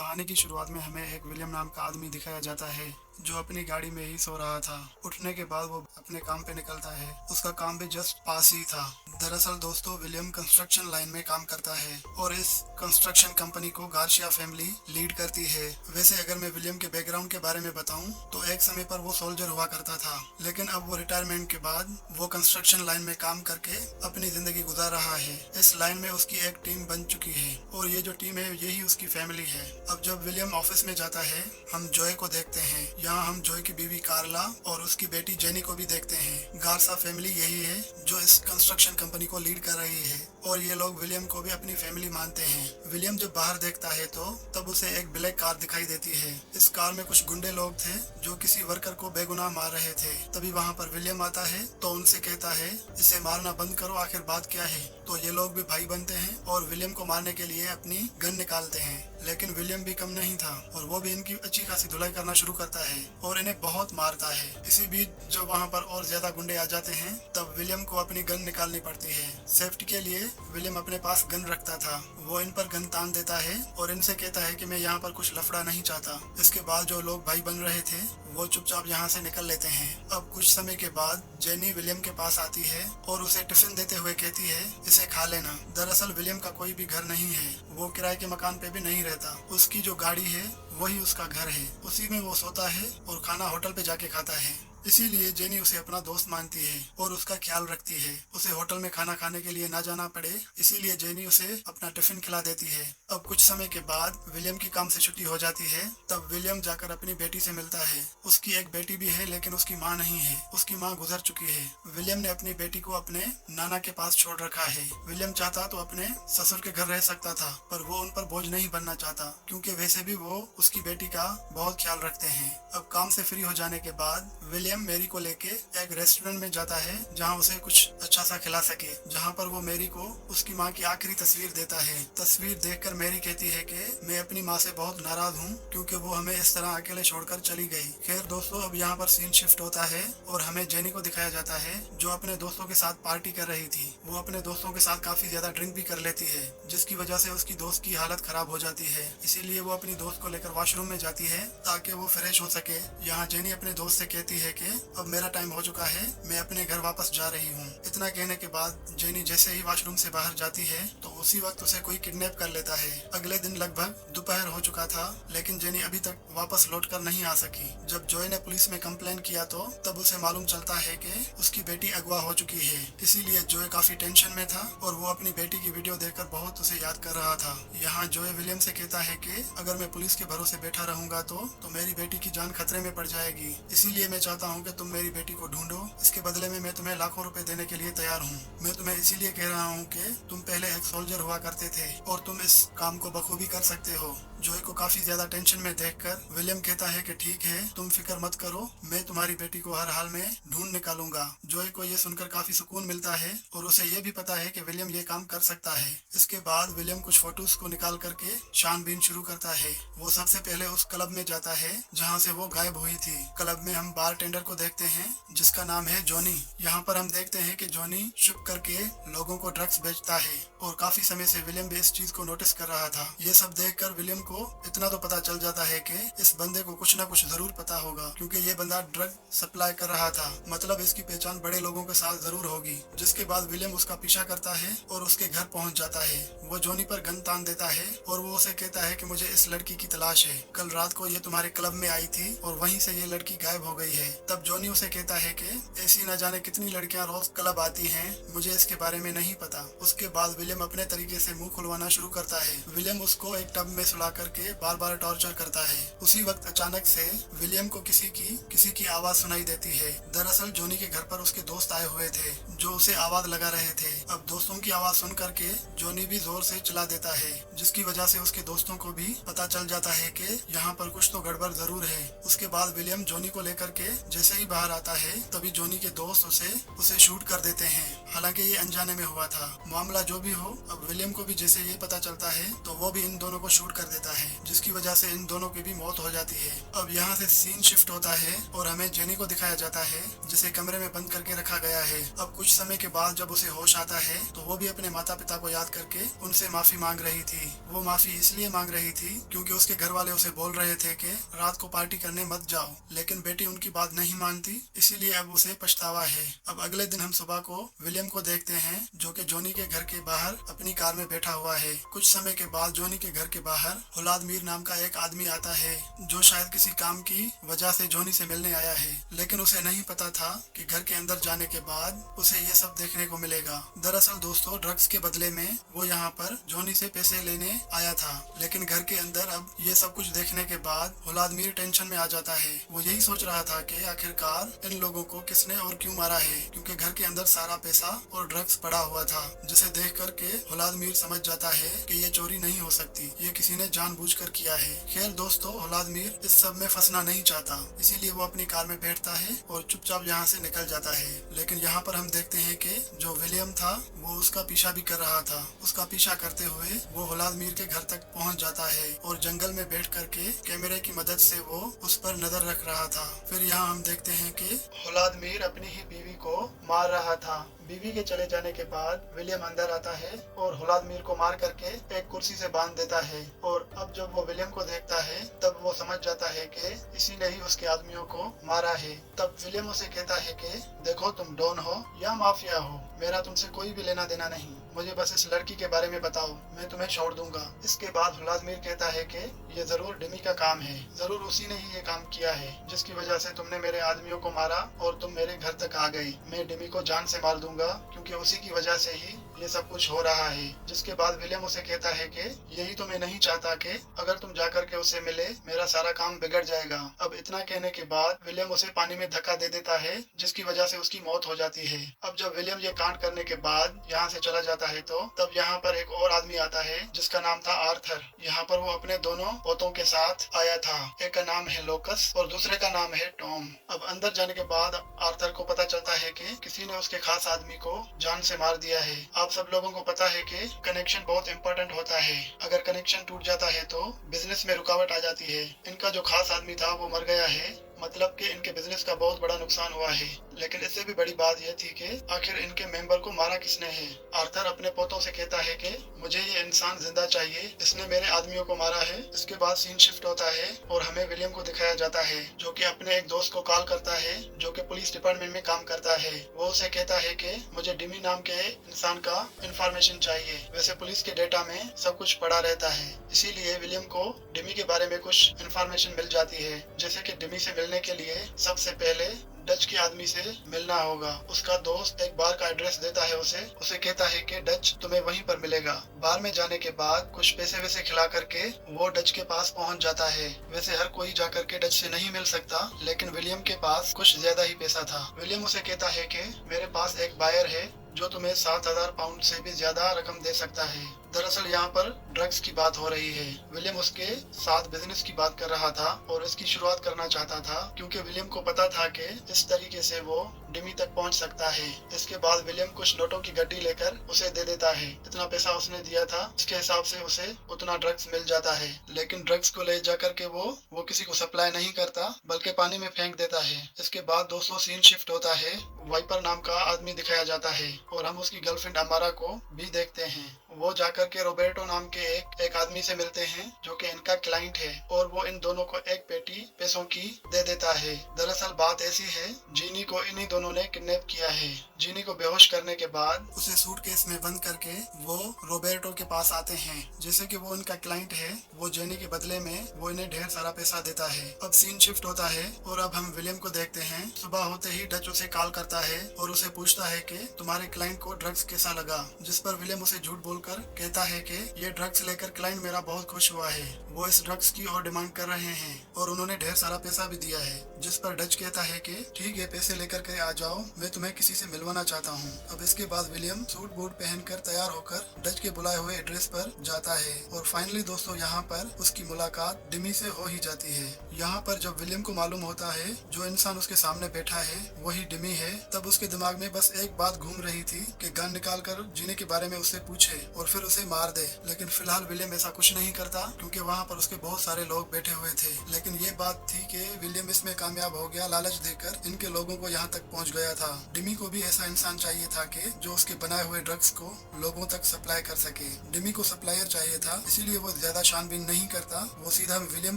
कहानी की शुरुआत में हमें एक विलियम नाम का आदमी दिखाया जाता है जो अपनी गाड़ी में ही सो रहा था। उठने के बाद वो अपने काम पे निकलता है। उसका काम भी जस्ट पास ही था। दरअसल दोस्तों, विलियम कंस्ट्रक्शन लाइन में काम करता है और इस कंस्ट्रक्शन कंपनी को गार्शिया फैमिली लीड करती है। वैसे अगर मैं विलियम के बैकग्राउंड के बारे में बताऊं तो एक समय पर वो सोल्जर हुआ करता था, लेकिन अब वो रिटायरमेंट के बाद वो कंस्ट्रक्शन लाइन में काम करके अपनी जिंदगी गुजार रहा है। इस लाइन में उसकी एक टीम बन चुकी है और ये जो टीम है यही उसकी फैमिली है। अब जब विलियम ऑफिस में जाता है, हम जॉय को देखते हैं। यहाँ हम जॉय की बीवी कार्ला और उसकी बेटी जेनी को भी देखते हैं। गार्सा फैमिली यही है जो इस कंस्ट्रक्शन कंपनी को लीड कर रही है और ये लोग विलियम को भी अपनी फैमिली मानते हैं। विलियम जब बाहर देखता है तो तब उसे एक ब्लैक कार दिखाई देती है। इस कार में कुछ गुंडे लोग थे जो किसी वर्कर को बेगुनाह मार रहे थे। तभी वहाँ पर विलियम आता है तो उनसे कहता है, इसे मारना बंद करो, आखिर बात क्या है। तो ये लोग भी भाई बनते हैं और विलियम को मारने के लिए अपनी गन निकालते हैं। लेकिन विलियम भी कम नहीं था और वो भी इनकी अच्छी खासी धुलाई करना शुरू करता है और इन्हें बहुत मारता है। इसी बीच जब वहाँ पर और ज्यादा गुंडे आ जाते हैं तब विलियम को अपनी गन निकालनी पड़ती है। सेफ्टी के लिए विलियम अपने पास गन रखता था। वो इन पर गन तान देता है और इनसे कहता है कि मैं यहाँ पर कुछ लफड़ा नहीं चाहता। इसके बाद जो लोग भाई बन रहे थे वो चुपचाप यहाँ से निकल लेते हैं। अब कुछ समय के बाद जेनी विलियम के पास आती है और उसे टिफिन देते हुए कहती है, इसे खा लेना। दरअसल विलियम का कोई भी घर नहीं है, वो किराए के मकान पे भी नहीं रहता। उसकी जो गाड़ी है वही उसका घर है, उसी में वो सोता है और खाना होटल पे जाके खाता है। इसीलिए जेनी उसे अपना दोस्त मानती है और उसका ख्याल रखती है। उसे होटल में खाना खाने के लिए ना जाना पड़े, इसीलिए जेनी उसे अपना टिफिन खिला देती है। अब कुछ समय के बाद विलियम की काम से छुट्टी हो जाती है। तब विलियम जाकर अपनी बेटी से मिलता है। उसकी एक बेटी भी है लेकिन उसकी माँ नहीं है, उसकी माँ गुजर चुकी है। विलियम ने अपनी बेटी को अपने नाना के पास छोड़ रखा है। विलियम चाहता तो अपने ससुर के घर रह सकता था, पर वो उन पर बोझ नहीं बनना चाहता क्योंकि वैसे भी वो उसकी बेटी का बहुत ख्याल रखते हैं। अब काम से फ्री हो जाने के बाद विलियम मैरी को लेके एक रेस्टोरेंट में जाता है जहाँ उसे कुछ अच्छा सा खिला सके, जहाँ पर वो मैरी को उसकी माँ की आखिरी तस्वीर देता है। तस्वीर देखकर मैरी कहती है कि मैं अपनी माँ से बहुत नाराज हूँ क्योंकि वो हमें इस तरह अकेले छोड़कर चली गई। खैर दोस्तों, अब यहाँ पर सीन शिफ्ट होता है और हमें जेनी को दिखाया जाता है जो अपने दोस्तों के साथ पार्टी कर रही थी। वो अपने दोस्तों के साथ काफी ज्यादा ड्रिंक भी कर लेती है जिसकी वजह से उसकी दोस्त की हालत खराब हो जाती है। इसीलिए वो अपनी दोस्त को लेकर वॉशरूम में जाती है ताकि वो फ्रेश हो सके। यहाँ जेनी अपने दोस्त से कहती है कि अब मेरा टाइम हो चुका है, मैं अपने घर वापस जा रही हूँ। इतना कहने के बाद जेनी जैसे ही वॉशरूम से बाहर जाती है तो उसी वक्त उसे कोई किडनैप कर लेता है। अगले दिन लगभग दोपहर हो चुका था लेकिन जेनी अभी तक वापस लौटकर नहीं आ सकी। जब जॉय ने पुलिस में कंप्लेन किया तो तब उसे मालूम चलता है कि उसकी बेटी अगवा हो चुकी है। इसीलिए जॉय काफी टेंशन में था और वो अपनी बेटी की वीडियो देखकर बहुत उसे याद कर रहा था। यहाँ जॉय विलियम से कहता है कि अगर मैं पुलिस के भरोसे बैठा रहूंगा तो मेरी बेटी की जान खतरे में पड़ जाएगी। इसीलिए मैं चाहता हूँ कि तुम मेरी बेटी को ढूंढो, इसके बदले में मैं तुम्हें लाखों रुपए देने के लिए तैयार हूँ। मैं तुम्हें इसीलिए कह रहा हूँ कि तुम पहले एक सोल्जर हुआ करते थे और तुम इस काम को बखूबी कर सकते हो। जॉय को काफी ज्यादा टेंशन में देखकर विलियम कहता है कि ठीक है, तुम फिक्र मत करो, मैं तुम्हारी बेटी को हर हाल में ढूंढ निकालूंगा। जॉय को ये सुनकर काफी सुकून मिलता है और उसे ये भी पता है कि विलियम ये काम कर सकता है। इसके बाद विलियम कुछ फोटोज को निकाल करके छानबीन शुरू करता है। वो सबसे पहले उस क्लब में जाता है जहाँ से वो गायब हुई थी। क्लब में हम बार टेंडर को देखते हैं जिसका नाम है जॉनी। यहाँ पर हम देखते हैं कि जॉनी छुप करके लोगों को ड्रग्स बेचता है और काफी समय से विलियम भी इस चीज को नोटिस कर रहा था। ये सब देखकर विलियम को इतना तो पता चल जाता है कि इस बंदे को कुछ ना कुछ जरूर पता होगा क्योंकि ये बंदा ड्रग सप्लाई कर रहा था, मतलब इसकी पहचान बड़े लोगों के साथ जरूर होगी। जिसके बाद विलियम उसका पीछा करता है और उसके घर पहुंच जाता है। वो जॉनी पर गन तान देता है और वो उसे कहता है कि मुझे इस लड़की की तलाश है, कल रात को ये तुम्हारे क्लब में आई थी और वहीं से ये लड़की गायब हो गई है। तब जॉनी उसे कहता है कि ऐसी न जाने कितनी लड़कियां रोज क्लब आती हैं, मुझे इसके बारे में नहीं पता। उसके बाद विलियम अपने तरीके से मुंह खुलवाना शुरू करता है। विलियम उसको एक टब में सुला करके बार बार टॉर्चर करता है। उसी वक्त अचानक से विलियम को किसी की आवाज सुनाई देती है। दरअसल जॉनी के घर पर उसके दोस्त आए हुए थे जो उसे आवाज लगा रहे थे। अब दोस्तों की आवाज सुन करके जॉनी भी जोर से चिल्ला देता है जिसकी वजह से उसके दोस्तों को भी पता चल जाता है कि यहाँ पर कुछ तो गड़बड़ जरूर है। उसके बाद विलियम जॉनी को लेकर के जैसे ही बाहर आता है तभी जॉनी के दोस्त उसे शूट कर देते हैं। हालांकि ये अनजाने में हुआ था। मामला जो भी हो, अब विलियम को भी जैसे ये पता चलता है तो वो भी इन दोनों को शूट कर देता है, जिसकी वजह से इन दोनों की भी मौत हो जाती है। अब यहाँ से सीन शिफ्ट होता है और हमें जेनी को दिखाया जाता है जिसे कमरे में बंद करके रखा गया है। अब कुछ समय के बाद जब उसे होश आता है तो वो भी अपने माता पिता को याद करके उनसे माफी मांग रही थी। वो माफी इसलिए मांग रही थी क्योंकि उसके घर वाले उसे बोल रहे थे कि रात को पार्टी करने मत जाओ, लेकिन बेटी उनकी बात नहीं मानती, इसीलिए अब उसे पछतावा है। अब अगले दिन हम सुबह को विलियम को देखते हैं जो कि जॉनी के घर के बाहर अपनी कार में बैठा हुआ है। कुछ समय के बाद जॉनी के घर के बाहर औलाद मीर नाम का एक आदमी आता है जो शायद किसी काम की वजह से जॉनी से मिलने आया है, लेकिन उसे नहीं पता था कि घर के अंदर जाने के बाद उसे ये सब देखने को मिलेगा। दरअसल दोस्तों, ड्रग्स के बदले में वो यहाँ पर जॉनी से पैसे लेने आया था, लेकिन घर के अंदर अब ये सब कुछ देखने के बाद औलाद मीर टेंशन में आ जाता है। वो यही सोच रहा था कि आखिरकार इन लोगों को किसने और क्यों मारा है, क्योंकि घर के अंदर सारा पैसा और ड्रग्स पड़ा हुआ था, जिसे देख करके औलाद मीर समझ जाता है कि ये चोरी नहीं हो सकती, ये किसी ने जानबूझकर किया है। खैर दोस्तों, औलाद मीर इस सब में फंसना नहीं चाहता, इसीलिए वो अपनी कार में बैठता है और चुपचाप यहाँ से निकल जाता है। लेकिन यहाँ पर हम देखते हैं कि जो विलियम था वो उसका पीछा भी कर रहा था। उसका पीछा करते हुए वो औलाद मीर के घर तक पहुँच जाता है और जंगल में बैठ करके कैमरे की मदद से वो उस पर नजर रख रहा था। फिर यहाँ हम देखते हैं कि औलाद मीर अपनी ही बीवी को मार रहा था। बीवी के चले जाने के बाद विलियम अंदर आता है और औलाद मीर को मार करके एक कुर्सी से बांध देता है। और अब जब वो विलियम को देखता है तब वो समझ जाता है कि इसी ने ही उसके आदमियों को मारा है। तब विलियम उसे कहता है कि देखो, तुम डॉन हो या माफिया हो, मेरा तुमसे कोई भी लेना देना नहीं, मुझे बस इस लड़की के बारे में बताओ, मैं तुम्हें छोड़ दूंगा। इसके बाद औलाद मीर कहता है कि ये जरूर डिमी का काम है, जरूर उसी ने ही ये काम किया है जिसकी वजह से तुमने मेरे आदमियों को मारा और तुम मेरे घर तक आ गई। मैं डिमी को जान से मार दूंगा क्योंकि उसी की वजह से ही ये सब कुछ हो रहा है। जिसके बाद विलियम उसे कहता है कि यही तो मैं नहीं चाहता कि अगर तुम जाकर के उसे मिले मेरा सारा काम बिगड़ जाएगा। अब इतना कहने के बाद विलियम उसे पानी में धक्का दे देता है जिसकी वजह से उसकी मौत हो जाती है। अब जब विलियम ये कांड करने के बाद यहाँ से चला जाता है तो तब यहाँ पर एक और आदमी आता है जिसका नाम था आर्थर। यहाँ पर वो अपने दोनों पोतों के साथ आया था, एक का नाम है लोकस और दूसरे का नाम है टॉम। अब अंदर जाने के बाद आर्थर को पता चलता है कि किसी ने उसके खास आदमी को जान से मार दिया है। आप सब लोगों को पता है कि कनेक्शन बहुत इंपॉर्टेंट होता है, अगर कनेक्शन टूट जाता है तो बिजनेस में रुकावट आ जाती है। इनका जो खास आदमी था वो मर गया है, मतलब कि इनके बिजनेस का बहुत बड़ा नुकसान हुआ है। लेकिन इससे भी बड़ी बात यह थी कि आखिर इनके मेंबर को मारा किसने है। आर्थर अपने पोतों से कहता है कि मुझे ये इंसान जिंदा चाहिए, इसने मेरे आदमियों को मारा है। इसके बाद सीन शिफ्ट होता है और हमें विलियम को दिखाया जाता है जो कि अपने एक दोस्त को कॉल करता है जो कि पुलिस डिपार्टमेंट में काम करता है। वो उसे कहता है कि मुझे डिमी नाम के इंसान का इंफॉर्मेशन चाहिए। वैसे पुलिस के डेटा में सब कुछ पड़ा रहता है, इसीलिए विलियम को डिमी के बारे में कुछ इंफॉर्मेशन मिल जाती है, जैसे कि डिमी से मिलने के लिए सबसे पहले डच के आदमी से मिलना होगा। उसका दोस्त एक बार का एड्रेस देता है उसे कहता है कि डच तुम्हें वहीं पर मिलेगा। बार में जाने के बाद कुछ पैसे वैसे खिला करके वो डच के पास पहुंच जाता है। वैसे हर कोई जाकर के डच से नहीं मिल सकता, लेकिन विलियम के पास कुछ ज्यादा ही पैसा था। विलियम उसे कहता है कि मेरे पास एक बायर है जो तुम्हें 7,000 पाउंड से भी ज्यादा रकम दे सकता है। दरअसल यहाँ पर ड्रग्स की बात हो रही है। विलियम उसके साथ बिजनेस की बात कर रहा था और इसकी शुरुआत करना चाहता था क्योंकि विलियम को पता था कि इस तरीके से वो डिमी तक पहुंच सकता है। इसके बाद विलियम कुछ नोटों की गड्डी लेकर उसे दे देता है। इतना पैसा उसने दिया था उसके हिसाब से उसे उतना ड्रग्स मिल जाता है, लेकिन ड्रग्स को ले जाकर के वो किसी को सप्लाई नहीं करता बल्कि पानी में फेंक देता है। इसके बाद दोस्तों सीन शिफ्ट होता है। वाइपर नाम का आदमी दिखाया जाता है और हम उसकी गर्लफ्रेंड अमारा को भी देखते हैं। वो जाकर के रोबर्टो नाम के एक आदमी से मिलते हैं जो कि इनका क्लाइंट है और वो इन दोनों को एक पेटी पैसों की दे देता है। दरअसल बात ऐसी है, जीनी को इन्हीं दोनों ने किडनैप किया है। जीनी को बेहोश करने के बाद उसे सूटकेस में बंद करके वो रोबर्टो के पास आते हैं। जैसे कि वो इनका क्लाइंट है, वो जेनी के बदले में वो इन्हें ढेर सारा पैसा देता है। अब सीन शिफ्ट होता है और अब हम विलियम को देखते हैं। सुबह होते ही डच उसे कॉल करता है और उसे पूछता है कि तुम्हारे क्लाइंट को ड्रग्स कैसा लगा, जिस पर विलियम उसे झूठ बोलकर कह कहता है कि ये ड्रग्स लेकर क्लाइंट मेरा बहुत खुश हुआ है, वो इस ड्रग्स की और डिमांड कर रहे हैं और उन्होंने ढेर सारा पैसा भी दिया है। जिस पर डच कहता है कि ठीक है, पैसे लेकर के आ जाओ, मैं तुम्हें किसी से मिलवाना चाहता हूँ। अब इसके बाद विलियम सूट बूट पहनकर तैयार होकर डच के बुलाए हुए एड्रेस पर जाता है और फाइनली दोस्तों यहाँ पर उसकी मुलाकात डिमी से हो ही जाती है। यहाँ पर जब विलियम को मालूम होता है जो इंसान उसके सामने बैठा है वही डिमी है, तब उसके दिमाग में बस एक बात घूम रही थी कि गन निकाल कर जीने के बारे में उससे पूछे और फिर उसे मार दे। लेकिन फिलहाल विलियम ऐसा कुछ नहीं करता क्योंकि वहाँ पर उसके बहुत सारे लोग बैठे हुए थे। लेकिन ये बात थी कि विलियम इसमें कामयाब हो गया, लालच देकर इनके लोगों को यहाँ तक पहुँच गया था। डिमी को भी ऐसा इंसान चाहिए था कि जो उसके बनाए हुए ड्रग्स को लोगों तक सप्लाई कर सके। डिमी को सप्लायर चाहिए था, इसीलिए वो ज्यादा छानबीन नहीं करता, वो सीधा विलियम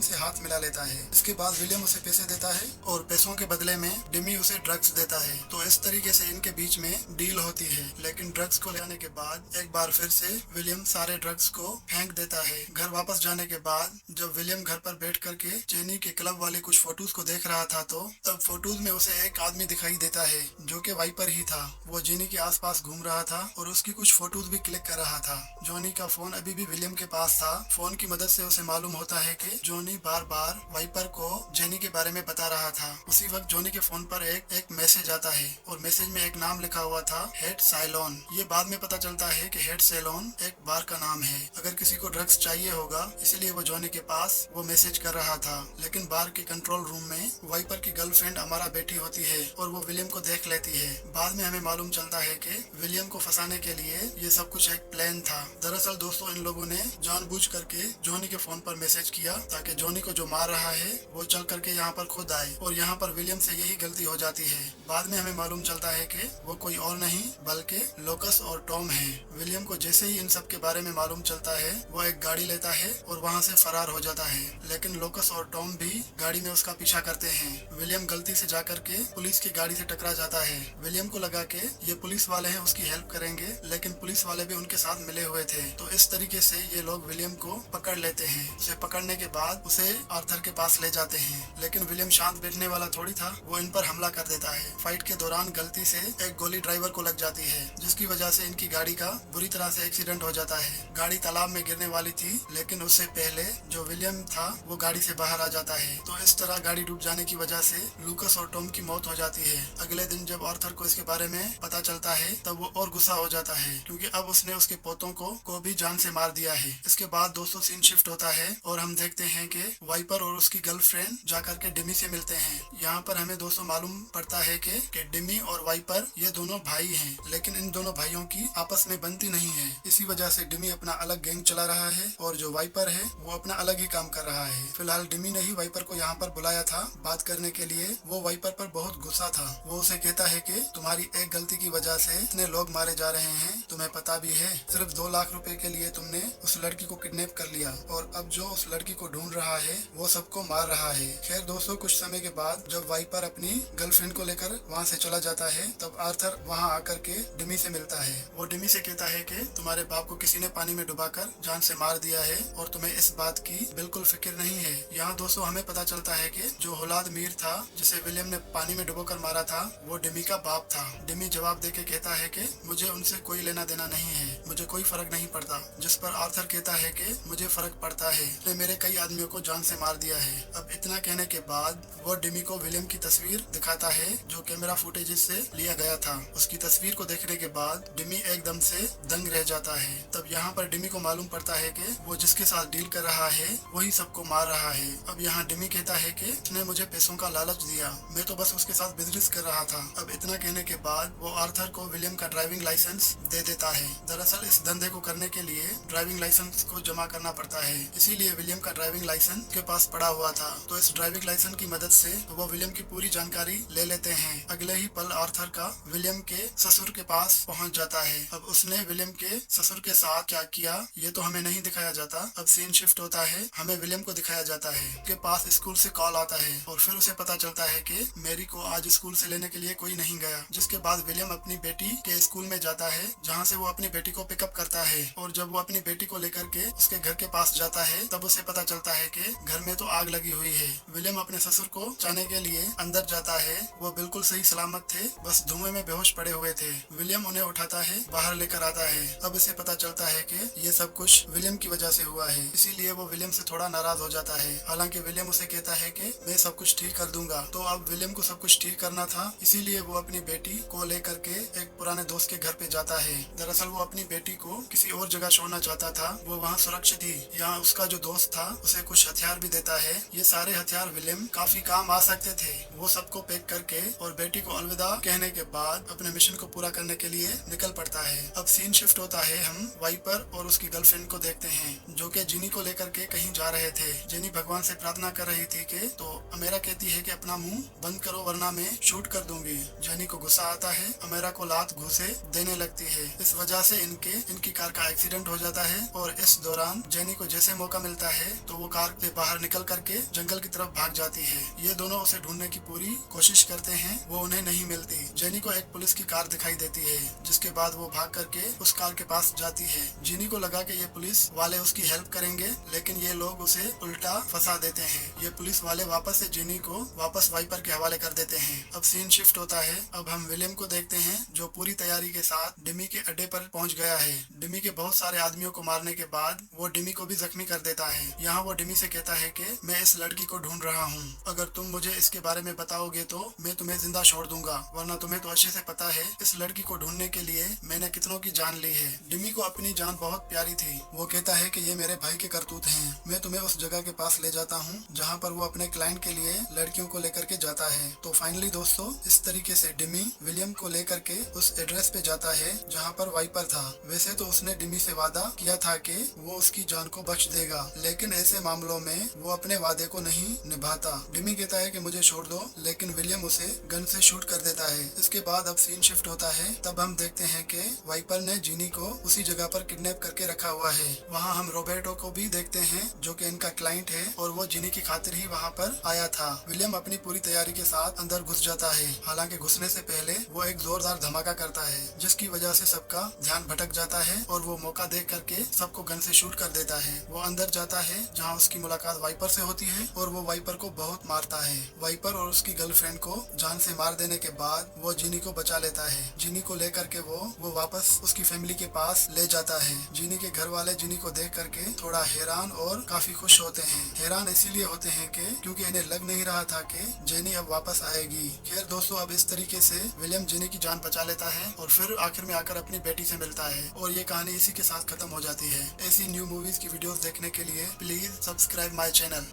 से हाथ मिला लेता है। इसके बाद विलियम उसे पैसे देता है और पैसों के बदले में डिमी उसे ड्रग्स देता है। तो इस तरीके से इनके बीच में डील होती है। लेकिन ड्रग्स को लेने के बाद एक बार फिर से विलियम सारे ड्रग्स को फेंक देता है। घर वापस जाने के बाद जब विलियम घर पर बैठ करके चेनी के क्लब वाले कुछ फोटोज को देख रहा था तो तब फोटोज में उसे एक आदमी दिखाई देता है जो कि वाइपर ही था। वो जेनी के आसपास घूम रहा था और उसकी कुछ फोटोज भी क्लिक कर रहा था। जॉनी का फोन अभी भी विलियम के पास था। फोन की मदद से उसे मालूम होता है कि जॉनी बार बार वाइपर को जेनी के बारे में बता रहा था। उसी वक्त जॉनी के फोन पर एक मैसेज आता है और मैसेज में एक नाम लिखा हुआ था, हेड साइलोन। ये बाद में पता चलता है कि हेड सैलोन एक बार का नाम है। अगर किसी को ड्रग्स चाहिए होगा इसलिए वो जॉनी के पास वो मैसेज कर रहा था। लेकिन बार के कंट्रोल रूम में वाइपर की गर्लफ्रेंड अमारा बैठी होती है और वो विलियम को देख लेती है। बाद में हमें मालूम चलता है कि विलियम को फंसाने के लिए ये सब कुछ एक प्लान था। दरअसल दोस्तों इन लोगों ने जानबूझ करके जॉनी के फोन पर मैसेज किया ताकि जॉनी को जो मार रहा है वो चल करके यहाँ पर खुद आए और यहाँ पर विलियम से यही गलती हो जाती है। बाद में हमें मालूम चलता है कि वो कोई और नहीं बल्कि लोकस और टॉम है। विलियम को जैसे ही इन सब के बारे में मालूम चलता है वो एक गाड़ी लेता है और वहाँ से फरार हो जाता है। लेकिन लोकस और टॉम भी गाड़ी में उसका पीछा करते हैं। विलियम गलती से जाकर के पुलिस की गाड़ी से टकरा जाता है। विलियम को लगा कि ये पुलिस वाले हैं उसकी हेल्प करेंगे, लेकिन पुलिस वाले भी उनके साथ मिले हुए थे। तो इस तरीके से ये लोग विलियम को पकड़ लेते हैं। उसे पकड़ने के बाद उसे आर्थर के पास ले जाते हैं। लेकिन विलियम शांत बैठने वाला थोड़ी था, वो इन पर हमला कर देता है। फाइट के दौरान गलती से एक गोली ड्राइवर को लग जाती है जिसकी वजह से इनकी गाड़ी का बुरी तरह से एक्सीडेंट हो जाता है। गाड़ी तालाब में गिरने वाली थी लेकिन उससे पहले जो विलियम था वो गाड़ी से बाहर आ जाता है। तो इस तरह गाड़ी डूब जाने की वजह से लूकस और टॉम की मौत हो जाती है। अगले दिन जब आर्थर को इसके बारे में पता चलता है तब वो और गुस्सा हो जाता है क्योंकि अब उसने उसके पोतों को भी जान से मार दिया है। इसके बाद दोस्तों सीन शिफ्ट होता है और हम देखते हैं कि वाइपर और उसकी गर्लफ्रेंड जाकर के डिमी से मिलते हैं। यहाँ पर हमें दोस्तों मालूम पड़ता है कि डिमी और वाइपर ये दोनों भाई हैं, लेकिन इन दोनों भाइयों की आपस में बनती नहीं है। इसी वजह से डिमी अपना अलग गैंग चला रहा है और जो वाइपर है वो अपना अलग ही काम कर रहा है। फिलहाल डिमी ने ही वाइपर को यहाँ पर बुलाया था बात करने के लिए। वो वाइपर पर बहुत गुस्सा था। वो उसे कहता है कि तुम्हारी एक गलती की वजह से इतने लोग मारे जा रहे हैं, तुम्हें पता भी है। सिर्फ 2 लाख रुपए के लिए तुमने उस लड़की को किडनैप कर लिया और अब जो उस लड़की को ढूंढ रहा है वो सबको मार रहा है। खैर दोस्तों कुछ समय के बाद जब वाइपर अपनी गर्लफ्रेंड को लेकर वहाँ से चला जाता है तब आर्थर वहाँ आकर के डिमी से मिलता है। वो डिमी से कहता है कि तुम्हारे बाप को किसी ने पानी में डुबाकर जान से मार दिया है और तुम्हें इस बात की बिल्कुल फिक्र नहीं है। यहाँ दोस्तों हमें पता चलता है कि जो हुलाद मीर था जिसे विलियम ने पानी में डुबोकर मारा था वो डिमी का बाप था। डिमी जवाब देके कहता है कि मुझे उनसे कोई लेना देना नहीं है, मुझे कोई फर्क नहीं पड़ता। जिस पर आर्थर कहता है कि मुझे फर्क पड़ता है, उसने मेरे कई आदमियों को जान से मार दिया है। अब इतना कहने के बाद वो डिमी को विलियम की तस्वीर दिखाता है जो कैमरा फुटेज से लिया गया था। उसकी तस्वीर को देखने के बाद डिमी एकदम से दंग रह जाता है। तब यहाँ पर डिमी को मालूम पड़ता है कि वो जिसके साथ डील कर रहा है वही सबको मार रहा है। अब यहाँ डिमी कहता है कि उसने मुझे पैसों का लालच दिया, मैं तो बस उसके साथ बिजनेस कर रहा था। अब इतना कहने के बाद वो आर्थर को विलियम का ड्राइविंग लाइसेंस दे देता है। दरअसल इस धंधे को करने के लिए ड्राइविंग लाइसेंस को जमा करना पड़ता है, इसीलिए विलियम का ड्राइविंग लाइसेंस के पास पड़ा हुआ था। तो इस ड्राइविंग लाइसेंस की मदद से वो विलियम की पूरी जानकारी ले लेते हैं। अगले ही पल आर्थर का विलियम के ससुर के पास पहुंच जाता है। अब उसने विलियम के ससुर के साथ क्या किया ये तो हमें नहीं दिखाया जाता। अब सीन शिफ्ट होता है, हमें विलियम को दिखाया जाता है। के पास स्कूल से कॉल आता है और फिर उसे पता चलता है कि मेरी को आज स्कूल से लेने के लिए कोई नहीं गया। जिसके बाद विलियम अपनी बेटी के स्कूल में जाता है जहाँ से वो अपनी बेटी को पिकअप करता है। और जब वो अपनी बेटी को लेकर के उसके घर के पास जाता है तब उसे पता चलता है कि घर में तो आग लगी हुई है। विलियम अपने ससुर को बचाने के लिए अंदर जाता है। वो बिल्कुल सही सलामत थे, बस धुएं में बेहोश पड़े हुए थे। विलियम उन्हें उठाता है, बाहर लेकर आता है। अब इसे पता चलता है कि ये सब कुछ विलियम की वजह से हुआ है, इसीलिए वो विलियम से थोड़ा नाराज हो जाता है। हालांकि विलियम उसे कहता है कि मैं सब कुछ ठीक कर दूंगा। तो अब विलियम को सब कुछ ठीक करना था, इसीलिए वो अपनी बेटी को लेकर के एक पुराने दोस्त के घर पे जाता है। दरअसल वो अपनी बेटी को किसी और जगह छोड़ना चाहता था, वो वहाँ सुरक्षित थी। यहाँ उसका जो दोस्त था उसे कुछ हथियार भी देता है। ये सारे हथियार विलियम काफी काम आ सकते थे। वो सबको पैक करके और बेटी को अलविदा कहने के बाद अपने मिशन को पूरा करने के लिए निकल पड़ता है। अब सीन शिफ्ट होता है, हम वाइपर और उसकी गर्लफ्रेंड को देखते हैं जो कि जिनी को लेकर के कहीं जा रहे थे। जिनी भगवान से प्रार्थना कर रही थी कि तो अमेरा कहती है कि अपना मुंह बंद करो वरना मैं शूट कर दूंगी। जेनी को गुस्सा आता है, अमेरा को लात घूंसे देने लगती है। इस वजह से इनकी कार का एक्सीडेंट हो जाता है और इस दौरान जेनी को जैसे मौका मिलता है तो वो कार से बाहर निकल करके जंगल की तरफ भाग जाती है। ये दोनों उसे ढूंढने की पूरी कोशिश करते हैं, वो उन्हें नहीं मिलती। जेनी को एक पुलिस की कार दिखाई देती है, जिसके बाद वो भाग करके उस कार के पास जाती है। जेनी को लगा कि ये पुलिस वाले उसकी हेल्प करेंगे, लेकिन ये लोग उसे उल्टा फंसा देते हैं। ये पुलिस वाले वापस से जेनी को वापस वाइपर के हवाले कर देते हैं। अब सीन शिफ्ट होता है, अब हम विलियम को देखते हैं जो पूरी तैयारी के साथ डिमी के अड्डे पर पहुंच गया है। डिमी के बहुत सारे आदमियों को मारने के बाद वो डिमी को भी जख्मी कर देता है। यहाँ वो डिमी से कहता है कि मैं इस लड़की को ढूंढ रहा हूँ, अगर तुम मुझे इसके बारे में बताओगे तो मैं तुम्हें जिंदा छोड़ दूंगा, वरना तुम्हें तो अच्छे से पता है इस लड़की को ढूंढने के लिए मैंने कितनों की जान ली है। डिमी को अपनी जान बहुत प्यारी थी। वो कहता है कि ये मेरे भाई के करतूत हैं, मैं तुम्हें उस जगह के पास ले जाता हूँ जहाँ पर वो अपने क्लाइंट के लिए लड़कियों को लेकर के जाता है। तो फाइनली दोस्तों, इस तरीके से डिमी विलियम को लेकर के उस एड्रेस पे जाता है जहाँ पर वाइपर था। वैसे तो उसने डिमी से वादा किया था कि वो उसकी जान को बख्श देगा, लेकिन ऐसे मामलों में वो अपने वादे को नहीं निभाता। डिमी कहता है कि मुझे छोड़ दो, लेकिन विलियम उसे गन से शूट कर देता है। इसके बाद अब सीन शिफ्ट होता है, तब हम देखते हैं कि वाइपर ने जिनी को उसी जगह पर किडनैप करके रखा हुआ है। वहाँ हम रोबर्टो को भी देखते हैं जो कि इनका क्लाइंट है और वो जिनी की खातिर ही वहाँ पर आया था। विलियम अपनी पूरी तैयारी के साथ अंदर घुस जाता है। हालांकि घुसने से पहले वो एक जोरदार धमाका करता है, जिसकी वजह से सबका ध्यान भटक जाता है और वो मौका देख करके सबको गन से शूट कर देता है। वो अंदर जाता है जहाँ उसकी मुलाकात वाइपर से होती है और वो वाइपर को बहुत मारता है। वाइपर और उसकी गर्लफ्रेंड को जान से मार देने के बाद वो जिनी को बचा लेता है। जिनी को लेकर के वो वापस उसकी फैमिली के पास ले जाता है। जिनी के घर वाले जिनी को देख करके थोड़ा हैरान और काफी खुश होते हैं। हैरान इसीलिए होते हैं कि क्योंकि इन्हें लग नहीं रहा था कि जेनी अब वापस आएगी। खैर दोस्तों, अब इस तरीके से विलियम जेनी की जान बचा लेता है और फिर आखिर में आकर अपनी बेटी से मिलता है और ये कहानी इसी के साथ खत्म हो जाती है। ऐसी न्यू मूवीज की वीडियोस देखने के लिए प्लीज सब्सक्राइब माय चैनल।